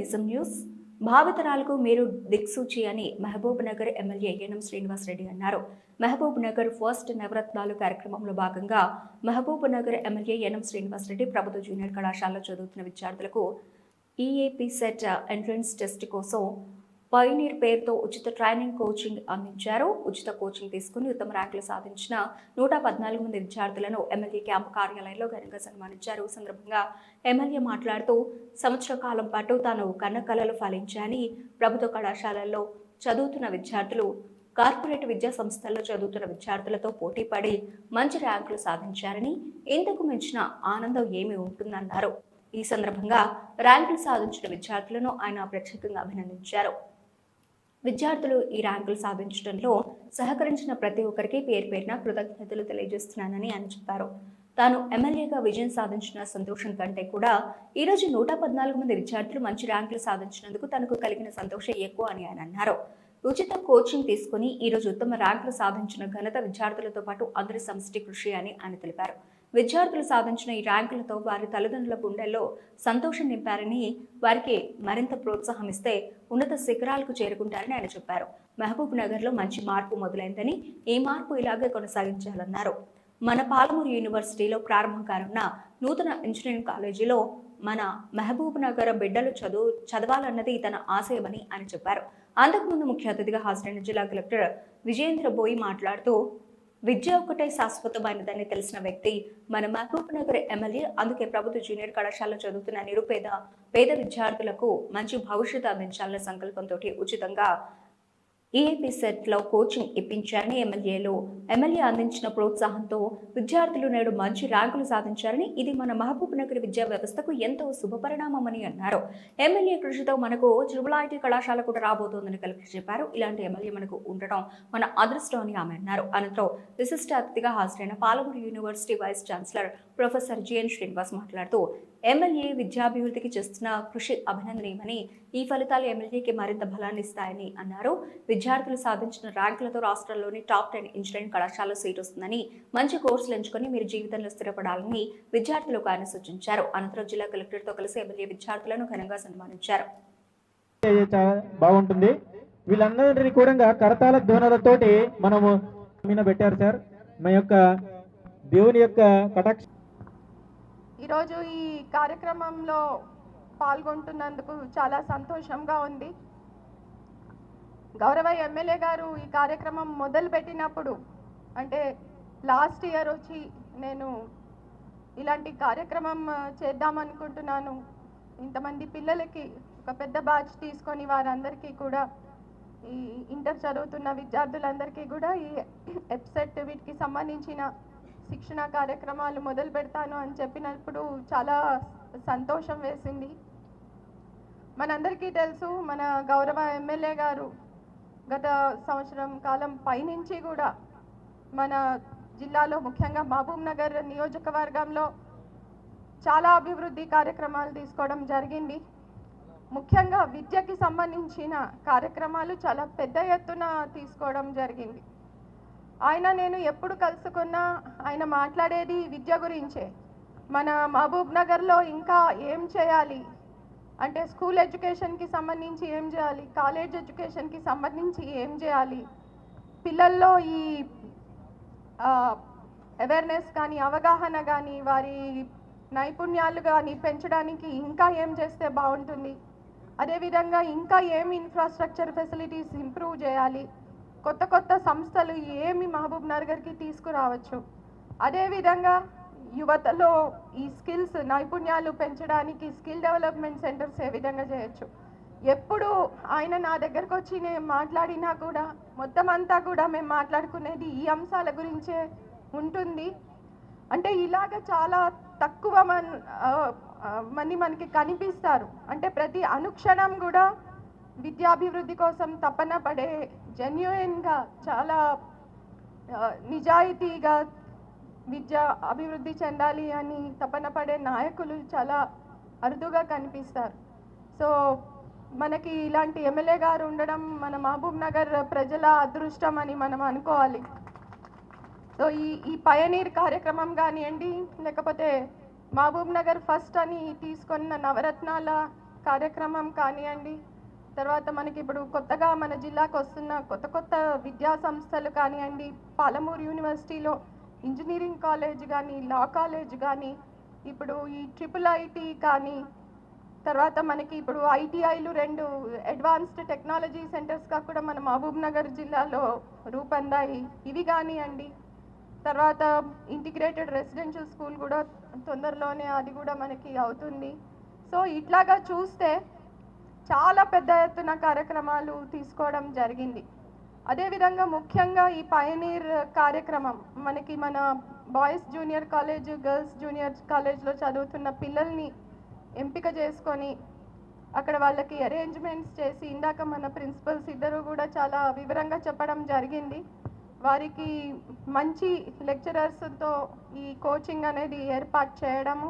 నిజం న్యూస్. భావితరాలకు మీరు దిక్సూచి అని మహబూబ్ నగర్ ఎమ్మెల్యే యనం శ్రీనివాస్ రెడ్డి అన్నారు. మహబూబ్ నగర్ ఫస్ట్ నవరత్నాలు కార్యక్రమంలో భాగంగా మహబూబ్ నగర్ ఎమ్మెల్యే యనం శ్రీనివాస్ రెడ్డి ప్రభుత్వ జూనియర్ కళాశాలలో చదువుతున్న విద్యార్థులకు ఈఏపీ సెట్ ఎంట్రన్స్ టెస్ట్ కోసం పైనీర్ పేరుతో ఉచిత ట్రైనింగ్ కోచింగ్ అందించారు. ఉచిత కోచింగ్ తీసుకుని ఉత్తమ ర్యాంకులు సాధించిన 114 మంది విద్యార్థులను ఎమ్మెల్యే క్యాంపు కార్యాలయంలో ఘనంగా సన్మానించారు. ఈ సందర్భంగా ఎమ్మెల్యే మాట్లాడుతూ సంవత్సర కాలం పాటు తాను కన్న కలలు ఫలించాయని, ప్రభుత్వ కళాశాలల్లో చదువుతున్న విద్యార్థులు కార్పొరేట్ విద్యా సంస్థల్లో చదువుతున్న విద్యార్థులతో పోటీపడి మంచి ర్యాంకులు సాధించారని, ఇంతకు మించిన ఆనందం ఏమి ఉంటుందన్నారు. ఈ సందర్భంగా ర్యాంకులు సాధించిన విద్యార్థులను ఆయన ప్రత్యేకంగా అభినందించారు. విద్యార్థులు ఈ ర్యాంకులు సాధించడంలో సహకరించిన ప్రతి ఒక్కరికి పేరు పేరున కృతజ్ఞతలు తెలియజేస్తున్నానని ఆయన చెప్పారు. తాను ఎమ్మెల్యేగా విజయం సాధించిన సంతోషం కంటే కూడా ఈరోజు 114 మంది విద్యార్థులు మంచి ర్యాంకులు సాధించినందుకు తనకు కలిగిన సంతోషం ఎక్కువ అని ఆయన అన్నారు. ఉచిత కోచింగ్ తీసుకుని ఈరోజు ఉత్తమ ర్యాంకులు సాధించిన ఘనత విద్యార్థులతో పాటు అందరి సమిష్టి కృషి అని ఆయన తెలిపారు. విద్యార్థులు సాధించిన ఈ ర్యాంకులతో వారి తల్లిదండ్రుల గుండెల్లో సంతోషం నింపారని, వారికి మరింత ప్రోత్సాహం ఇస్తే ఉన్నత శిఖరాలకు చేరుకుంటారని ఆయన చెప్పారు. మహబూబ్ నగర్లో మంచి మార్పు మొదలైందని, ఈ మార్పు ఇలాగే కొనసాగించాలన్నారు. మన పాలమూరు యూనివర్సిటీలో ప్రారంభం కానున్న నూతన ఇంజనీరింగ్ కాలేజీలో మన మహబూబ్ నగర్ బిడ్డలు చదవాలన్నది తన ఆశయమని ఆయన చెప్పారు. అంతకుముందు ముఖ్య అతిథిగా హాజరైన జిల్లా కలెక్టర్ విజయేంద్ర బోయి మాట్లాడుతూ, విద్య ఒక్కటే శాశ్వతమైనదని తెలిసిన వ్యక్తి మన మహబూబ్ నగర్ ఎమ్మెల్యే. అందుకే ప్రభుత్వ జూనియర్ కళాశాలలో చదువుతున్న పేద విద్యార్థులకు మంచి భవిష్యత్తు అందించాలనే సంకల్పంతో ఉచితంగా ఈఏపీ సెట్లో కోచింగ్ ఇప్పించారని, ఎమ్మెల్యే అందించిన ప్రోత్సాహంతో విద్యార్థులు నేడు మంచి ర్యాంకులు సాధించారని, ఇది మన మహబూబ్ నగర్ విద్యా వ్యవస్థకు ఎంతో శుభపరిణామమని అన్నారు. ఎమ్మెల్యే కృషితో మనకు ట్రిపుల్ కళాశాల కూడా రాబోతోందని కలెక్టర్ చెప్పారు. ఇలాంటి ఎమ్మెల్యే మనకు ఉండటం మన అదృష్టం అని ఆమె అన్నారు. అనంతరం విశిష్ట అతిథిగా హాజరైన Palamuru university vice chancellor professor GN Srinivas మాట్లాడుతూ, ఎమ్మెల్యే విద్యాభివృద్ధికి చేస్తున్న కృషి అభినందనీయమని, ఈ ఫలితాలు ఎమ్మెల్యేకి మరింత బలాన్ని ఇస్తాయని అన్నారు. విద్యార్థులు సాధించిన ర్యాంకులతో రాష్ట్రంలోని టాప్ 10 ఇంజనీరింగ్ కళాశాలలో సీట్ వస్తుందని, మంచి కోర్సులు ఎంచుకొని మీరు జీవితంలో స్థిరపడాలని విద్యార్థులకు ఆయన సూచించారు. అనంతరం జిల్లా కలెక్టర్తో కలిసి ఎమ్మెల్యే విద్యార్థులను ఘనంగా సన్మానించారు. బాగుంటుంది. వీళ్ళందరినీ కూడా కరతాల ధ్వనులతోటి మనము మీద పెట్టారు సార్. మా యొక్క దేవుని యొక్క కటాక్ష ఈరోజు ఈ కార్యక్రమంలో పాల్గొంటున్నందుకు చాలా సంతోషంగా ఉంది. గౌరవ ఎమ్మెల్యే గారు ఈ కార్యక్రమం మొదలు పెట్టినప్పుడు, అంటే లాస్ట్ ఇయర్ వచ్చి నేను ఇలాంటి కార్యక్రమం చేద్దామనుకుంటున్నాను, ఇంతమంది పిల్లలకి ఒక పెద్ద బ్యాచ్ తీసుకొని వారందరికీ కూడా, ఈ ఇంటర్ చదువుతున్న విద్యార్థులందరికీ కూడా ఈ ఎప్సెట్ వీటికి సంబంధించిన శిక్షణ కార్యక్రమాలు మొదలు పెడతాను అని చెప్పినప్పుడు చాలా సంతోషం వేసింది. మనందరికీ తెలుసు, మన గౌరవ ఎమ్మెల్యే గారు గత సంవత్సరం కాలం పైనుంచి కూడా మన జిల్లాలో, ముఖ్యంగా మహబూబ్ నగర్ నియోజకవర్గంలో చాలా అభివృద్ధి కార్యక్రమాలు తీసుకోవడం జరిగింది. ముఖ్యంగా విద్యకి సంబంధించిన కార్యక్రమాలు చాలా పెద్ద ఎత్తున తీసుకోవడం జరిగింది. నేను ఎప్పుడు కలుసుకున్నా ఆయన మాట్లాడేది విద్య గురించే. మన మహబూబ్ నగర్లో ఇంకా ఏం చేయాలి అంటే, స్కూల్ ఎడ్యుకేషన్కి సంబంధించి ఏం చేయాలి, కాలేజ్ ఎడ్యుకేషన్కి సంబంధించి ఏం చేయాలి, పిల్లల్లో ఈ అవేర్నెస్ కానీ, అవగాహన కానీ, వారి నైపుణ్యాలు కానీ పెంచడానికి ఇంకా ఏం చేస్తే బాగుంటుంది, అదేవిధంగా ఇంకా ఏమి ఇన్ఫ్రాస్ట్రక్చర్ ఫెసిలిటీస్ ఇంప్రూవ్ చేయాలి, కొత్త సంస్థలు ఏమి మహబూబ్ నగర్కి తీసుకురావచ్చు, అదేవిధంగా యువతలో ఈ స్కిల్స్ నైపుణ్యాలు పెంచడానికి స్కిల్ డెవలప్మెంట్ సెంటర్స్ ఏ విధంగా చేయొచ్చు. ఎప్పుడు ఆయన నా దగ్గరకు వచ్చి నేను మాట్లాడినా కూడా మొత్తం అంతా కూడా మేము మాట్లాడుకునేది ఈ అంశాల గురించే ఉంటుంది. అంటే ఇలాగ చాలా తక్కువ మంది మనకి కనిపిస్తారు. అంటే ప్రతి అనుక్షణం కూడా విద్యాభివృద్ధి కోసం తపన పడే, జెన్యూన్గా చాలా నిజాయితీగా విద్య అభివృద్ధి చెందాలి అని తపన పడే నాయకులు చాలా అరుదుగా కనిపిస్తారు. సో మనకి ఇలాంటి ఎమ్మెల్యే గారు ఉండడం మన మహబూబ్ నగర్ ప్రజల అదృష్టం అని మనం అనుకోవాలి. సో ఈ పయనీర్ కార్యక్రమం కానివ్వండి, లేకపోతే మహబూబ్ నగర్ ఫస్ట్ అని తీసుకున్న నవరత్నాల కార్యక్రమం కానివ్వండి, తర్వాత మనకి ఇప్పుడు కొత్తగా మన జిల్లాకు వస్తున్న కొత్త విద్యా సంస్థలు కానివ్వండి, పాలమూరు యూనివర్సిటీలో ఇంజనీరింగ్ కాలేజ్ కానీ, లా కాలేజ్ కానీ, ఇప్పుడు ఈ IIIT కానీ, తర్వాత మనకి ఇప్పుడు ITIలు 2 అడ్వాన్స్డ్ టెక్నాలజీ సెంటర్స్గా కూడా మన మహబూబ్ నగర్ జిల్లాలో రూపొందాయి. ఇవి కానివ్వండి, తర్వాత ఇంటిగ్రేటెడ్ రెసిడెన్షియల్ స్కూల్ కూడా తొందరలోనే అది కూడా మనకి అవుతుంది. సో ఇట్లాగా చూస్తే చాలా పెద్ద ఎత్తున కార్యక్రమాలు తీసుకోవడం జరిగింది. అదేవిధంగా ముఖ్యంగా ఈ పయనీర్ కార్యక్రమం మనకి మన boys junior college, girls junior కాలేజ్లో చదువుతున్న పిల్లల్ని ఎంపిక చేసుకొని అక్కడ వాళ్ళకి అరేంజ్మెంట్స్ చేసి, ఇందాక మన ప్రిన్సిపల్స్ ఇద్దరు కూడా చాలా వివరంగా చెప్పడం జరిగింది. వారికి మంచి లెక్చరర్స్తో ఈ కోచింగ్ అనేది ఏర్పాటు చేయడము,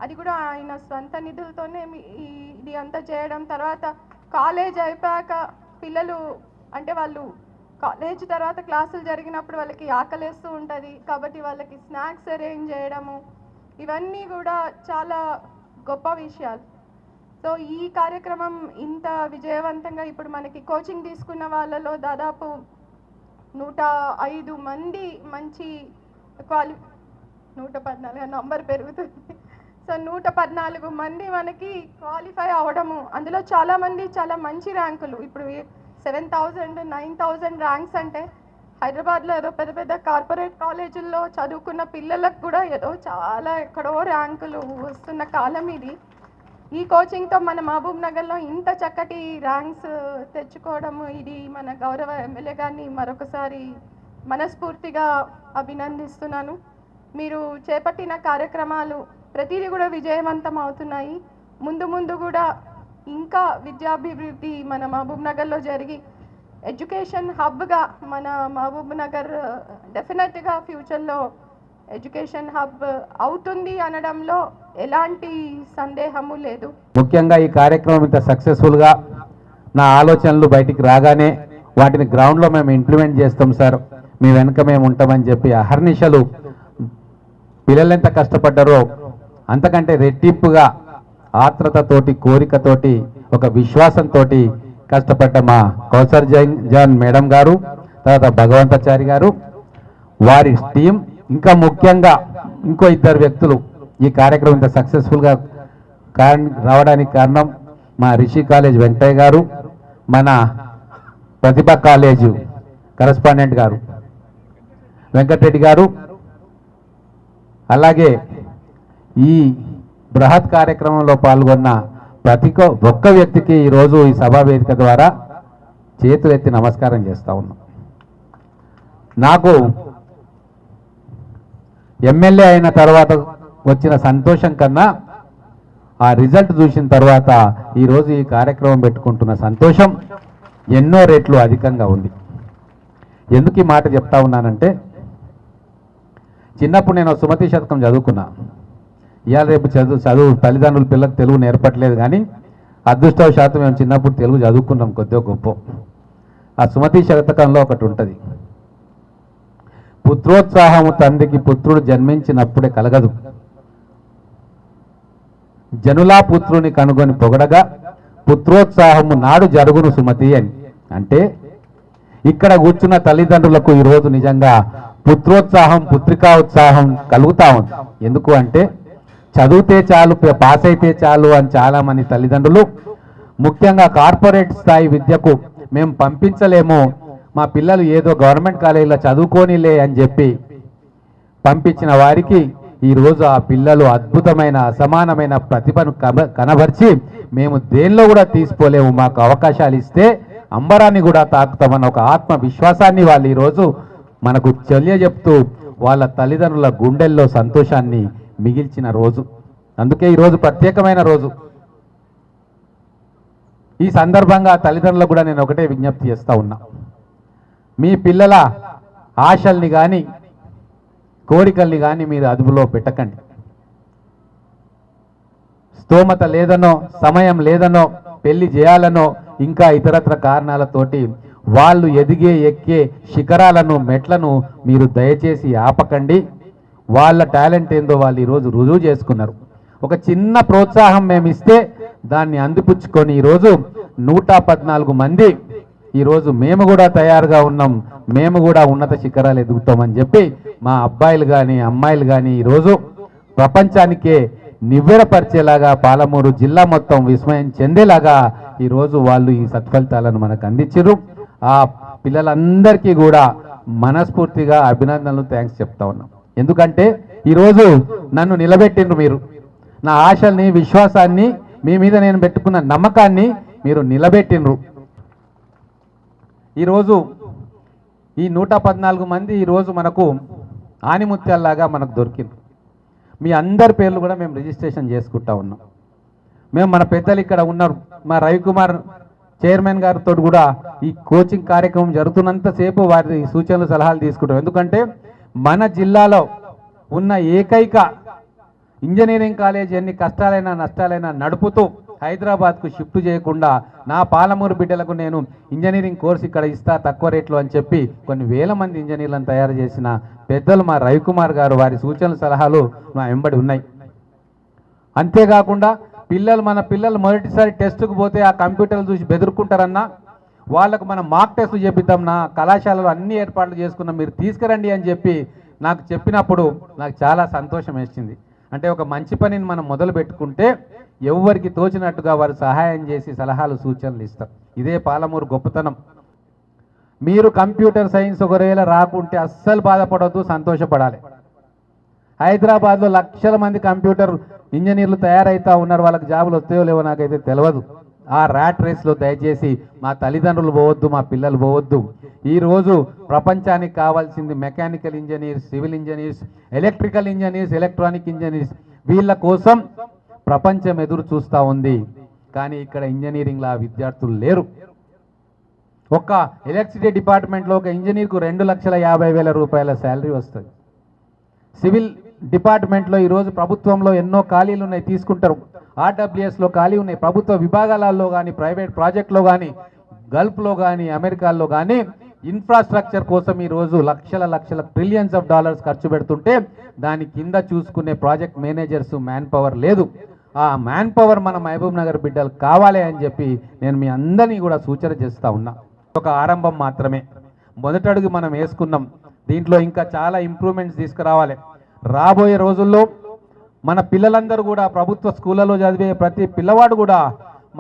అది కూడా ఆయన స్వంత నిధులతోనే ఇది అంతా చేయడం. తర్వాత కాలేజ్ అయిపోయాక పిల్లలు అంటే వాళ్ళు కాలేజ్ తర్వాత క్లాసులు జరిగినప్పుడు వాళ్ళకి ఆకలేస్తూ ఉంటుంది కాబట్టి వాళ్ళకి స్నాక్స్ అరేంజ్ చేయడము, ఇవన్నీ కూడా చాలా గొప్ప విషయాలు. సో ఈ కార్యక్రమం ఇంత విజయవంతంగా ఇప్పుడు మనకి కోచింగ్ తీసుకున్న వాళ్ళలో దాదాపు 105 మంది మంచి 114 నంబర్ పెరుగుతుంది. సో 114 మంది మనకి క్వాలిఫై అవ్వడము, అందులో చాలామంది చాలా మంచి ర్యాంకులు. ఇప్పుడు 7,000, 9,000 ర్యాంక్స్ అంటే హైదరాబాద్లో ఏదో పెద్ద పెద్ద కార్పొరేట్ కాలేజీల్లో చదువుకున్న పిల్లలకు కూడా ఏదో చాలా ఎక్కడో ర్యాంకులు వస్తున్న కాలం ఇది. ఈ కోచింగ్తో మన మహబూబ్ నగర్లో ఇంత చక్కటి ర్యాంక్స్ తెచ్చుకోవడము, ఇది మన గౌరవ ఎమ్మెల్యే గారిని మరొకసారి మనస్ఫూర్తిగా అభినందిస్తున్నాను. మీరు చేపట్టిన కార్యక్రమాలు ప్రతిదీ కూడా విజయవంతం అవుతున్నాయి. ముందు కూడా ఇంకా విద్యాభివృద్ధి మన మహబూబ్ నగర్లో జరిగి ఎడ్యుకేషన్ హబ్గా మన మహబూబ్ నగర్ డెఫినెట్గా ఫ్యూచర్లో ఎడ్యుకేషన్ హబ్ అవుతుంది అనడంలో ఎలాంటి సందేహము లేదు. ముఖ్యంగా ఈ కార్యక్రమం ఇంత సక్సెస్ఫుల్గా నా ఆలోచనలు బయటికి రాగానే వాటిని గ్రౌండ్లో మేము ఇంప్లిమెంట్ చేస్తాం సార్, మీ వెనుక మేము ఉంటామని చెప్పి అహర్నిశలు పిల్లలు ఎంత కష్టపడ్డారో అంతకంటే రెట్టింపుగా ఆత్రతతోటి, కోరికతోటి, ఒక విశ్వాసంతో కష్టపడ్డ మా కౌసర్ జాన్ మేడం గారు, తర్వాత భగవంతాచారి గారు, వారి టీం, ఇంకా ముఖ్యంగా ఇంకో 2 వ్యక్తులు ఈ కార్యక్రమం ఇంత సక్సెస్ఫుల్గా రావడానికి కారణం మా రిషి కాలేజ్ వెంకయ్య గారు, మన ప్రతిభ కాలేజ్ కరెస్పాండెంట్ గారు వెంకటరెడ్డి గారు, అలాగే ఈ బృహత్ కార్యక్రమంలో పాల్గొన్న ఒక్క వ్యక్తికి ఈరోజు ఈ సభా వేదిక ద్వారా చేతులెత్తి నమస్కారం చేస్తా ఉన్నాం. నాకు ఎమ్మెల్యే అయిన తర్వాత వచ్చిన సంతోషం కన్నా ఆ రిజల్ట్ చూసిన తర్వాత ఈరోజు ఈ కార్యక్రమం పెట్టుకుంటున్న సంతోషం ఎన్నో రెట్లు అధికంగా ఉంది. ఎందుకు ఈ మాట చెప్తా ఉన్నానంటే, చిన్నప్పుడు నేను సుమతి శతకం చదువుకున్నా. ఇవాళ రేపు చదువు తల్లిదండ్రులు పిల్లలకు తెలుగు నేర్పట్లేదు, కానీ అదృష్టవశాత్తు మేము చిన్నప్పుడు తెలుగు చదువుకున్నాం కొద్దిగా గొప్ప. ఆ సుమతి శతకంలో ఒకటి ఉంటుంది, పుత్రోత్సాహము తండ్రికి పుత్రుడు జన్మించినప్పుడే కలగదు, జనులా పుత్రుని కనుగొని పొగడగా పుత్రోత్సాహము నాడు జరుగును సుమతి అని. అంటే ఇక్కడ కూర్చున్న తల్లిదండ్రులకు ఈరోజు నిజంగా పుత్రోత్సాహం, పుత్రికా ఉత్సాహం కలుగుతా ఉంది. ఎందుకు అంటే చదివితే చాలు, పాస్ అయితే చాలు అని చాలామంది తల్లిదండ్రులు, ముఖ్యంగా కార్పొరేట్ స్థాయి విద్యకు మేము పంపించలేము, మా పిల్లలు ఏదో గవర్నమెంట్ కాలేజీలో చదువుకోనిలే అని చెప్పి పంపించిన వారికి ఈరోజు ఆ పిల్లలు అద్భుతమైన అసమానమైన ప్రతిభను కనబర్చి మేము దేనిలో కూడా తీసుకోలేము, మాకు అవకాశాలు ఇస్తే అంబరాన్ని కూడా తాకుతామన్న ఒక ఆత్మవిశ్వాసాన్ని వాళ్ళు ఈరోజు మనకు తెలియజెప్తూ వాళ్ళ తల్లిదండ్రుల గుండెల్లో సంతోషాన్ని మిగిల్చిన రోజు. అందుకే ఈరోజు ప్రత్యేకమైన రోజు. ఈ సందర్భంగా తల్లిదండ్రులకు కూడా నేను ఒకటే విజ్ఞప్తి చేస్తూ ఉన్నా, మీ పిల్లల ఆశల్ని కానీ కోరికల్ని కానీ మీరు అదుపులో పెట్టకండి. స్తోమత లేదనో, సమయం లేదనో, పెళ్లి చేయాలనో, ఇంకా ఇతరత్ర కారణాలతోటి వాళ్ళు ఎక్కే శిఖరాలను, మెట్లను మీరు దయచేసి ఆపకండి. వాళ్ళ టాలెంట్ ఏందో వాళ్ళు ఈరోజు రుజువు చేసుకున్నారు. ఒక చిన్న ప్రోత్సాహం మేము ఇస్తే దాన్ని అందిపుచ్చుకొని ఈరోజు 114 మంది ఈరోజు మేము కూడా తయారుగా ఉన్నాం, మేము కూడా ఉన్నత శిఖరాలు ఎదుగుతామని చెప్పి మా అబ్బాయిలు కానీ అమ్మాయిలు కానీ ఈరోజు ప్రపంచానికే నివ్వెరపరిచేలాగా పాలమూరు జిల్లా మొత్తం విస్మయం చెందేలాగా ఈరోజు వాళ్ళు ఈ సత్ఫలితాలను మనకు అందించారు. ఆ పిల్లలందరికీ కూడా మనస్ఫూర్తిగా అభినందనలు, థ్యాంక్స్ చెప్తా ఉన్నాం. ఎందుకంటే ఈరోజు నన్ను నిలబెట్టిండ్రు, మీరు నా ఆశల్ని విశ్వాసాన్ని మీ మీద నేను పెట్టుకున్న నమ్మకాన్ని మీరు నిలబెట్టిండ్రు. ఈరోజు ఈ 114 మంది ఈరోజు మనకు ఆనిముత్యాల్లాగా మనకు దొరికింది. మీ అందరి పేర్లు కూడా మేము రిజిస్ట్రేషన్ చేసుకుంటా ఉన్నాం. మేము మన పెద్దలు ఇక్కడ ఉన్నారు, మా రవికుమార్ చైర్మన్ గారితో కూడా ఈ కోచింగ్ కార్యక్రమం జరుగుతున్నంతసేపు వారి సూచనలు సలహాలు తీసుకుంటాం. ఎందుకంటే మన జిల్లాలో ఉన్న ఏకైక ఇంజనీరింగ్ కాలేజ్ ఎన్ని కష్టాలైనా నష్టాలైనా నడుపుతూ హైదరాబాద్కు షిఫ్ట్ చేయకుండా నా పాలమూరు బిడ్డలకు నేను ఇంజనీరింగ్ కోర్స్ ఇక్కడ ఇస్తా తక్కువ రేట్లో అని చెప్పి కొన్ని వేల మంది ఇంజనీర్లను తయారు చేసిన పెద్దలు మా రవికుమార్ గారు, వారి సూచనలు సలహాలు మా వెంబడి ఉన్నాయి. అంతేకాకుండా మన పిల్లలు మొదటిసారి టెస్టుకు పోతే ఆ కంప్యూటర్లు చూసి బెదురుకుంటారన్నా, వాళ్ళకు మనం మాక్ టెస్ట్ చేపిద్దాం, నా కళాశాలలో అన్ని ఏర్పాట్లు చేసుకున్నాం, మీరు తీసుకురండి అని చెప్పి నాకు చెప్పినప్పుడు నాకు చాలా సంతోషం వేసింది. అంటే ఒక మంచి పనిని మనం మొదలు పెట్టుకుంటే ఎవరికి తోచినట్టుగా వారు సహాయం చేసి సలహాలు సూచనలు ఇస్తారు. ఇదే పాలమూరు గొప్పతనం. మీరు కంప్యూటర్ సైన్స్ ఒకవేళ రాకుంటే అస్సలు బాధపడవద్దు, సంతోషపడాలి. హైదరాబాద్లో లక్షల మంది కంప్యూటర్ ఇంజనీర్లు తయారైతా ఉన్నారు, వాళ్ళకి జాబులు వస్తాయో లేవో నాకైతే తెలియదు. ఆ ర్యాట్ రేస్లో దయచేసి మా తల్లిదండ్రులు పోవద్దు, మా పిల్లలు పోవద్దు. ఈరోజు ప్రపంచానికి కావాల్సింది mechanical engineers, civil engineers, electrical engineers, electronic engineers. వీళ్ళ కోసం ప్రపంచం ఎదురు చూస్తూ ఉంది. కానీ ఇక్కడ ఇంజనీరింగ్లో ఆ విద్యార్థులు లేరు. ఒక్క ఎలక్ట్రిసిటీ డిపార్ట్మెంట్లో ఒక ఇంజనీర్కు 2,50,000 రూపాయల శాలరీ వస్తుంది. సివిల్ డిపార్ట్మెంట్లో ఈరోజు ప్రభుత్వంలో ఎన్నో ఖాళీలు ఉన్నాయి, తీసుకుంటారు. ఆర్డబ్ల్యూఎస్లో ఖాళీ ఉన్నాయి. ప్రభుత్వ విభాగాలలో కానీ, ప్రైవేట్ ప్రాజెక్టులో కానీ, గల్ఫ్లో కానీ, అమెరికాలో కానీ ఇన్ఫ్రాస్ట్రక్చర్ కోసం ఈరోజు లక్షల ట్రిలియన్స్ ఆఫ్ డాలర్స్ ఖర్చు పెడుతుంటే దాని కింద చూసుకునే ప్రాజెక్ట్ మేనేజర్స్ మ్యాన్ పవర్ లేదు. ఆ మ్యాన్ పవర్ మన మహబూబ్ నగర్ బిడ్డలు కావాలి అని చెప్పి నేను మీ అందరినీ కూడా సూచన చేస్తూ ఉన్నా. ఒక ఆరంభం మాత్రమే, మొదటడుగు మనం వేసుకున్నాం. దీంట్లో ఇంకా చాలా ఇంప్రూవ్మెంట్స్ తీసుకురావాలి. రాబోయే రోజుల్లో మన పిల్లలందరూ కూడా ప్రభుత్వ స్కూళ్ళలో చదివే ప్రతి పిల్లవాడు కూడా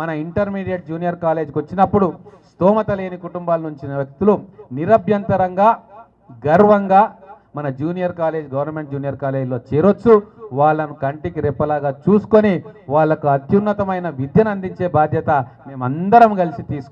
మన ఇంటర్మీడియట్ జూనియర్ కాలేజ్కి వచ్చినప్పుడు స్తోమత లేని కుటుంబాల నుంచి వ్యక్తులు నిరభ్యంతరంగా గర్వంగా మన జూనియర్ కాలేజ్, గవర్నమెంట్ జూనియర్ కాలేజీలో చేరొచ్చు. వాళ్ళను కంటికి రెప్పలాగా చూసుకొని వాళ్ళకు అత్యున్నతమైన విద్యను అందించే బాధ్యత మేమందరం కలిసి తీసుకుంటాం.